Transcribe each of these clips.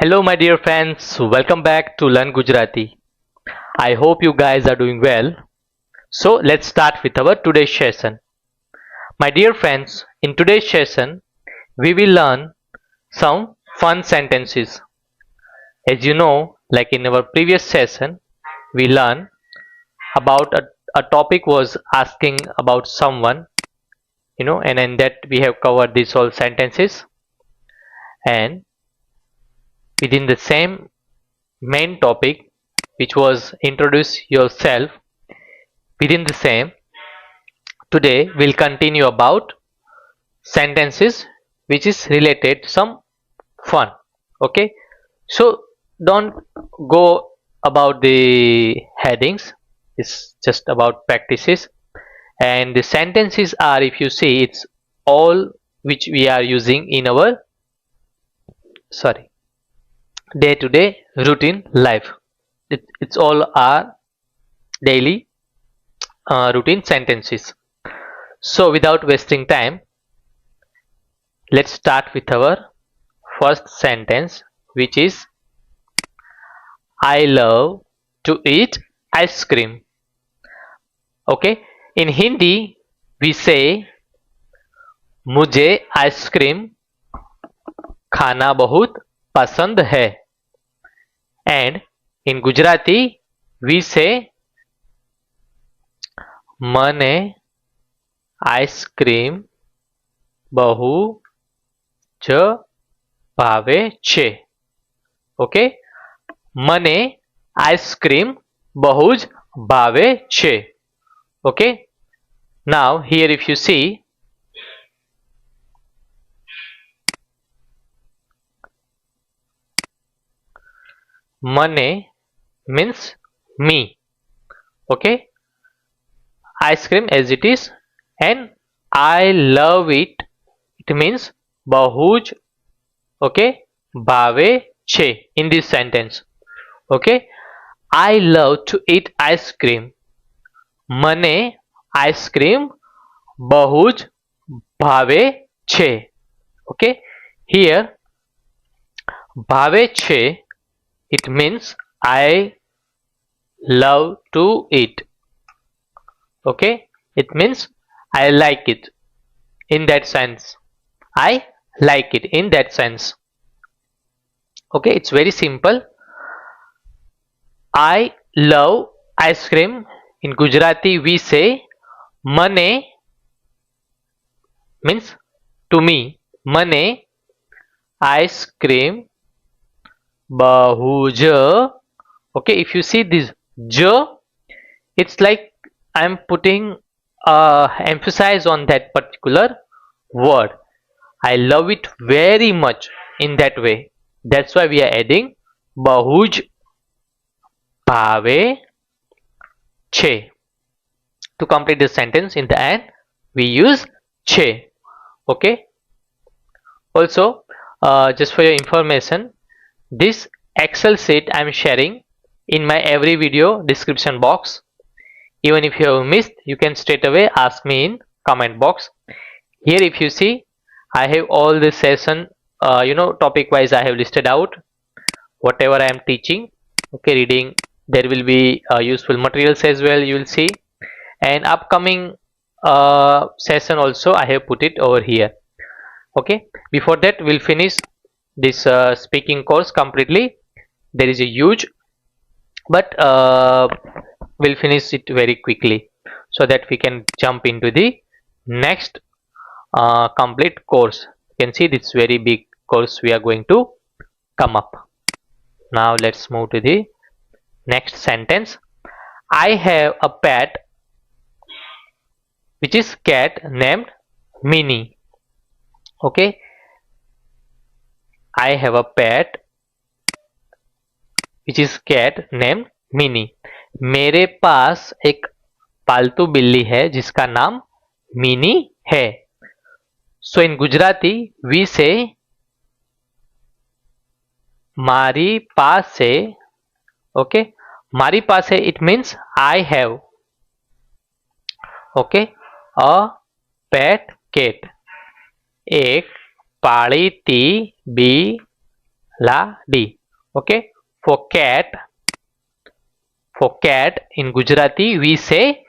Hello, my dear friends. Welcome back to Learn Gujarati. I hope you guys are doing well. So, let's start with our today's session. My dear friends, in today's session, we will learn some fun sentences. As you know, like in our previous session, we learned about a topic was asking about someone, and in that we have covered these all sentences. And within the same main topic, which was introduce yourself, within the same today we'll continue about sentences which is related to some fun. Okay, so don't go about the headings. It's just about practices, and the sentences are, if you see, it's all which we are using in our sorry day to day routine life. It's all our daily routine sentences. So without wasting time, let's start with our first sentence, which is I love to eat ice cream. Okay, in Hindi we say मुझे ice cream खाना बहुत पसंद है, and in Gujarati we say મને ice cream બહુ જ ભાવે છે. ઓકે, મને આઈસ્ક્રીમ બહુ જ ભાવે છે. Okay, now here if you see, મને means me. Okay, ice cream as it is, and I love it, it means બહુ જ okay ભાવે છે in this sentence. Okay, I love to eat ice cream. મને ice cream બહુ જ ભાવે છે. Okay, here ભાવે છે, it means I love to eat. Okay, it means I like it in that sense. I like it in that sense. Okay, it's very simple. I love ice cream. In Gujarati we say મને means to me, મને ice cream બહુ જ. Okay, if you see this j, it's like I'm putting emphasis on that particular word. I love it very much in that way. That's why we are adding બહુ જ ભાવે છે. To complete the sentence in the end we use છે. Okay, also just for your information, this Excel sheet I'm sharing in my every video description box. Even if you have missed, you can straight away ask me in comment box. Here if you see, I have all this session topic wise I have listed out whatever I am teaching. Okay, reading, there will be useful materials as well, you will see, and upcoming session also I have put it over here. Okay, before that we'll finish this speaking course completely. There is a huge, but we'll finish it very quickly so that we can jump into the next complete course. You can see this very big course we are going to come up. Now let's move to the next sentence. I have a pet which is cat named Minnie. Okay, I have a pet which is cat named Minnie. मेरे पास एक पालतू बिल्ली है जिसका नाम mini है. So in Gujarati we say મારી પાસે. Okay, મારી પાસે it means I have. Okay, a pet cat, एक पाळीती बिल्ली. Biladi. Okay. For cat in Gujarati we say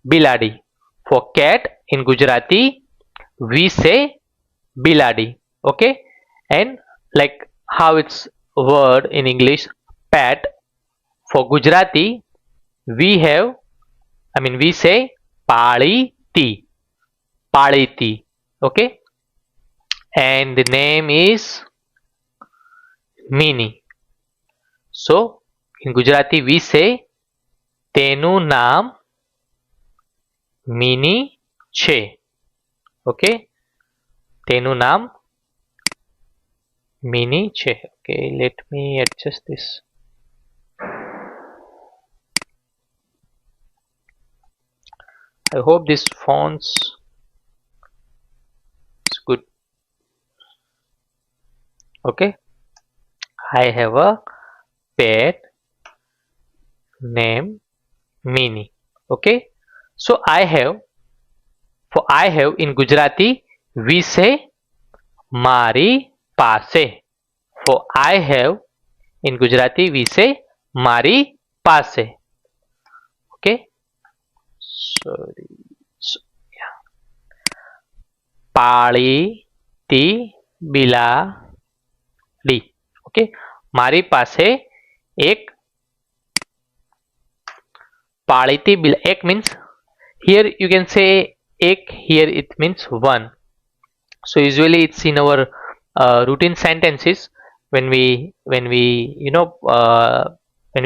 biladi. For cat in Gujarati we say biladi. Okay. And like how it's word in English pet, for Gujarati we have, we say paliti. Paliti. Okay. And the name is Mini. So in Gujarati we say તેનું નામ mini છે. Okay, તેનું નામ mini છે. Okay, let me adjust this. I hope this fonts is good. Okay, I have a pet name Mini. Okay, so I have in Gujarati we say મારી પાસે. For I have in Gujarati we say મારી પાસે. Okay, sorry. So, yeah. પાળીતી બિલાડી. Okay, મારી પાસે એક પાળીતી બિલા. એક means here you can say ek, here it means one. So usually it's in our routine sentences when we when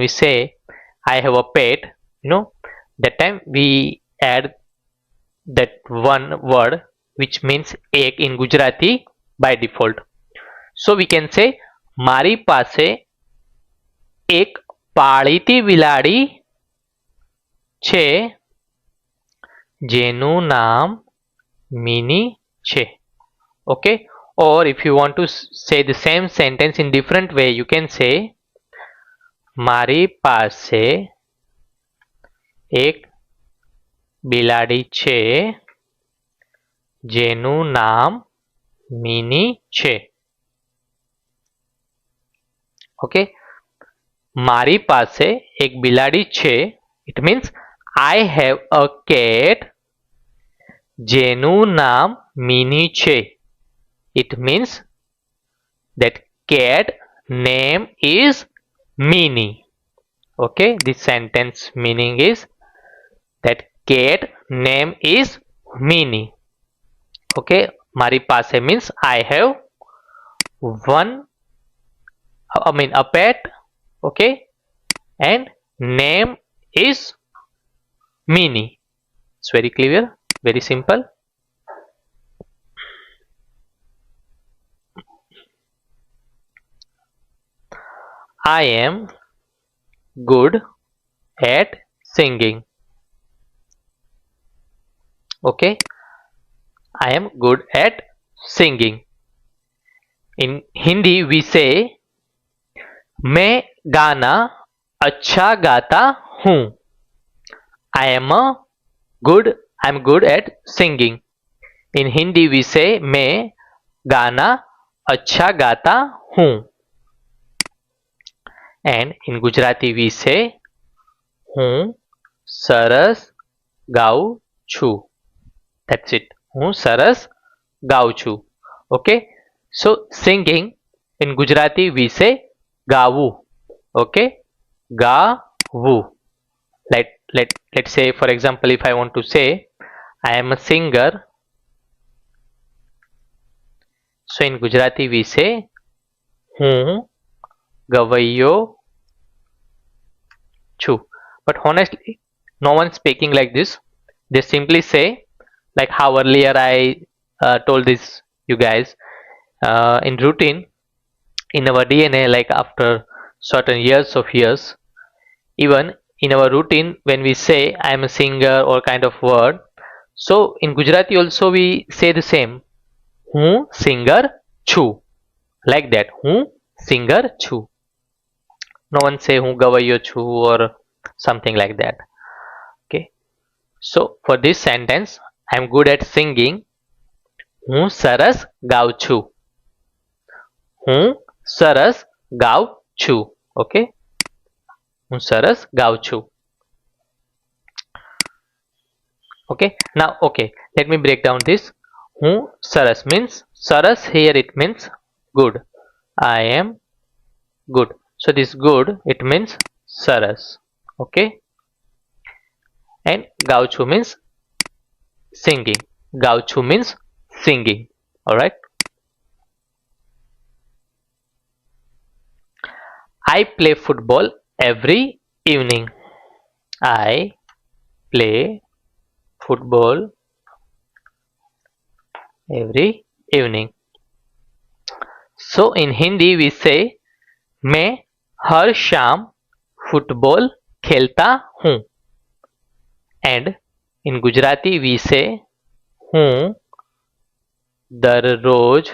we say I have a pet, that time we add that one word which means ek in Gujarati by default. So we can say મારી પાસે એક પાળીતી બિલાડી છે જેનું નામ mini છે. Okay, or if you want to say the same sentence in different way you can say મારી પાસે એક બિલાડી છે જેનું નામ મિની છે. Okay, મારી પાસે એક બિલાડી છે, it means I have a cat જેનું નામ મિની છે. It means that cat name is Mini. Okay, this sentence meaning is that cat name is Mini. Okay, મારી પાસે means I have a pet. Okay, and name is Mini. It's very clear, very simple. I am good at singing. Okay, I am good at singing. In Hindi we say मैं गाना अच्छा गाता हूँ. I'm good at singing. In Hindi we say मैं गाना अच्छा गाता हूँ. And in Gujarati we say હું સરસ ગાઉં છું. That's it. હું સરસ ગાઉં છું. Okay, so singing in Gujarati we say ગાવું. Okay, ગાવું. Let's say for example if I want to say I am a singer, so in Gujarati we say હું ગવૈયો છું. But honestly no one speaking like this. They simply say like how earlier I told this you guys, in routine in our DNA, like after certain years, even in our routine when we say I am a singer or kind of word, so in Gujarati also we say the same, હું singer છું, like that, હું singer છું. No one say હું ગવૈયો છું or something like that. Okay, so for this sentence I am good at singing. હું સરસ ગાઉં છું. હું સરસ ગાઉં છું. ઓકે, હું સરસ ગાઉં છું. Okay, now okay, let me break down this. હું સરસ means સરસ, here it means good. I am good. So this good it means સરસ. Okay, and ગાઉં છું means singing. ગાઉં છું means singing. Alright. I play football every evening. I play football every evening. So in Hindi we say मैं हर शाम football खेलता हूँ. And in Gujarati we say હું દરરોજ,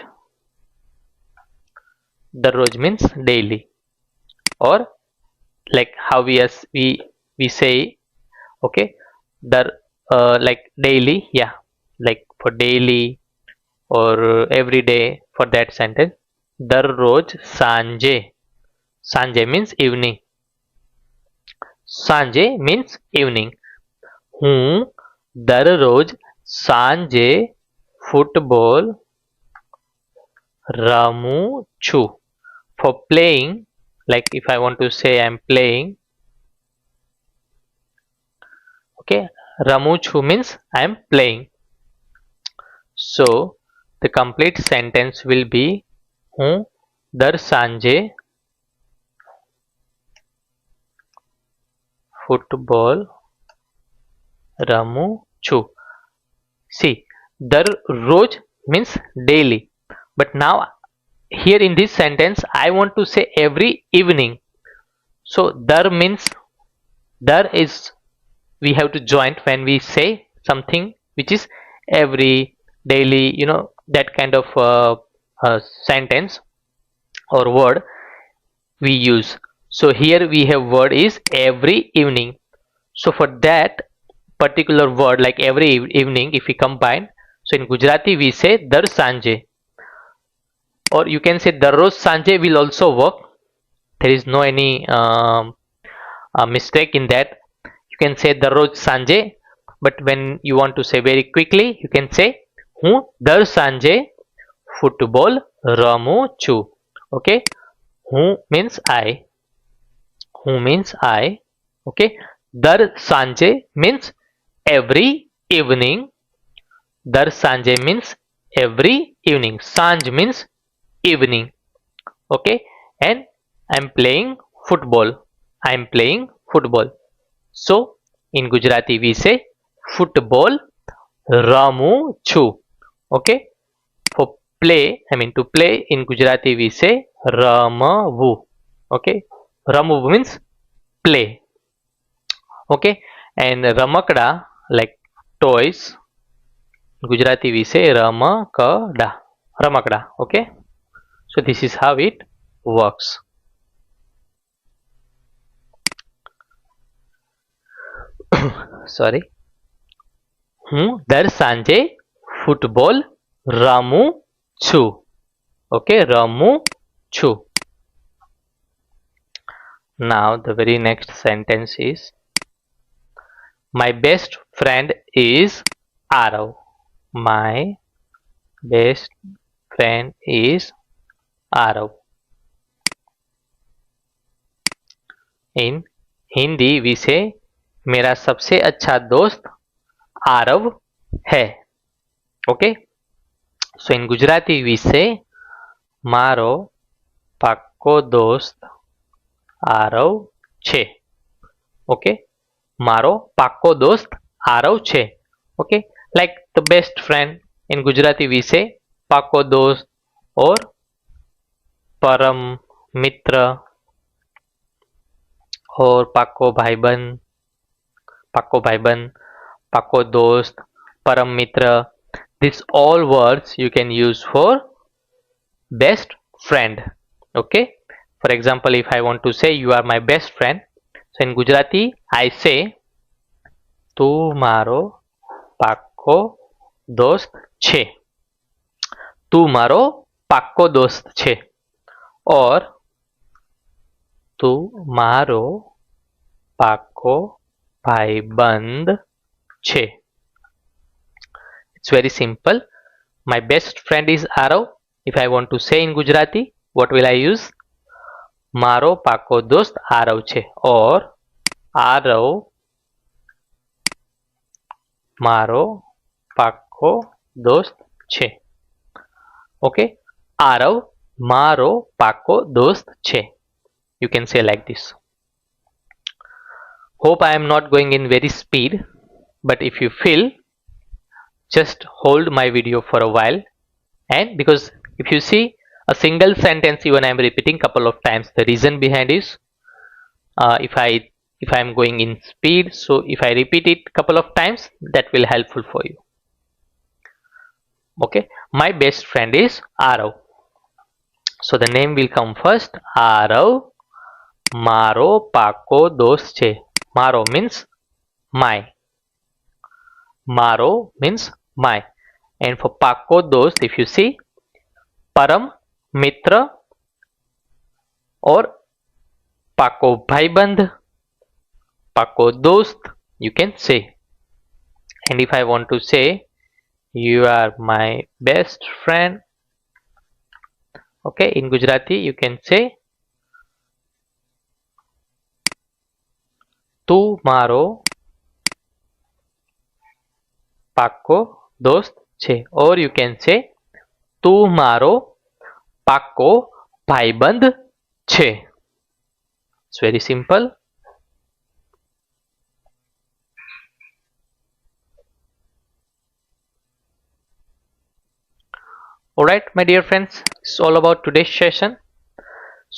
દરરોજ means daily, or like how we say, okay, dar like daily, yeah, like for daily or every day for that sentence. દરરોજ સાંજે, સાંજે means evening. સાંજે means evening. હું દરરોજ સાંજે ફૂટબોલ રમું છું. For playing, like if I want to say I'm playing, okay, રમું છું means I'm playing. So the complete sentence will be હું દર સાંજે ફૂટબોલ રમું છું. See, દરરોજ means daily, but now here in this sentence I want to say every evening. So dar means, dar is we have to join when we say something which is every, daily, that kind of sentence or word we use. So here we have word is every evening. So for that particular word, like every evening, if we combine, so in Gujarati we say dar sanje, or you can say darroz sanje will also work. There is no any mistake in that. You can say darroz sanje, but when you want to say very quickly, you can say હું દર સાંજે football રમું છું. Okay, હું means I, હું means I. Okay, દર સાંજે means every evening. દર સાંજે means every evening. સાંજ means evening. Okay, and I'm playing football. I'm playing football. So in Gujarati we say football ramu chu. Okay, for play, I mean to play, in Gujarati we say ramavu. Okay, ramavu means play. Okay, and ramakda, like toys, in Gujarati we say ramakda, ramakda. Okay, so this is how it works. Sorry. હું દર સાંજે football રમું છું. Okay, રમું છું. Now the very next sentence is my best friend is Arav. My best friend is Arav. In Hindi we say मेरा सबसे अच्छा दोस्त आरव है. Okay, so in Gujarati we say મારો પાક્કો દોસ્ત આરવ છે. Okay, મારો પાક્કો દોસ્ત આરવ છે. Okay, like the best friend, in Gujarati we say પાક્કો દોસ્ત or પરમ મિત્ર or પાક્કો ભાઈબંધ, પાક્કો ભાઈબંધ, પાક્કો દોસ્ત, પરમ મિત્ર. These all words you can use for best friend. Okay, for example, if I want to say you are my best friend, so in Gujarati I say tu maro pakko dost છે. tu maro pakko dost છે. Or તું મારો પાકો ભાઈબંધ છે. It's very simple. My best friend is Arav. If I want to say in Gujarati, what will I use? મારો પાકો દોસ્ત આરવ છે, or આરવ મારો પાકો દોસ્ત છે. Okay, આરવ મારો પાકો દોસ્ત છે. You can say like this. Hope I am not going in very speed, but if you feel, just hold my video for a while. And because if you see a single sentence, even I am repeating couple of times, the reason behind is if I am going in speed, so if I repeat it couple of times, that will helpful for you. Okay, my best friend is Arav, so the name will come first. Arav મારો પાકો દોસ્ત છે. મારો means my. મારો means my. And for પાકો દોસ્ત, if you see, પરમ મિત્ર or પાકો ભાઈબંધ, પાકો દોસ્ત, you can say. And if I want to say you are my best friend, okay, in Gujarati you can say તું મારો પાકો દોસ્ત છે, or you can say તું મારો પાકો ભાઈબંધ છે. It's very simple. Alright, my dear friends, it's all about today's session.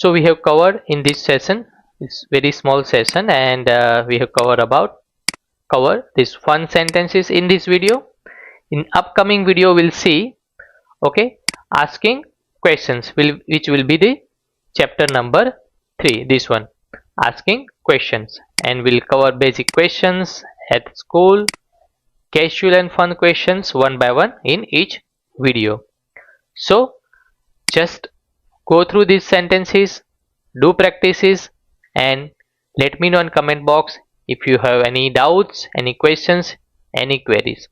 So we have covered in this session, it's very small session, and we have covered these fun sentences in this video. In upcoming video we'll see, okay, asking questions, which will be the chapter number 3, this one, asking questions, and we'll cover basic questions at school, casual and fun questions one by one in each video. So just go through these sentences, do practices, and let me know in comment box if you have any doubts, any questions, any queries.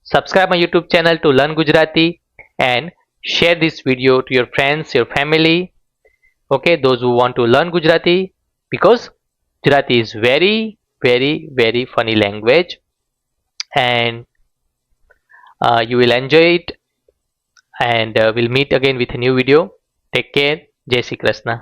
Subscribe my YouTube channel to learn Gujarati, and share this video to your friends, your family, okay, those who want to learn Gujarati, because Gujarati is very very funny language, and you will enjoy it. And we'll meet again with a new video. Take care. Jai Shri Krishna.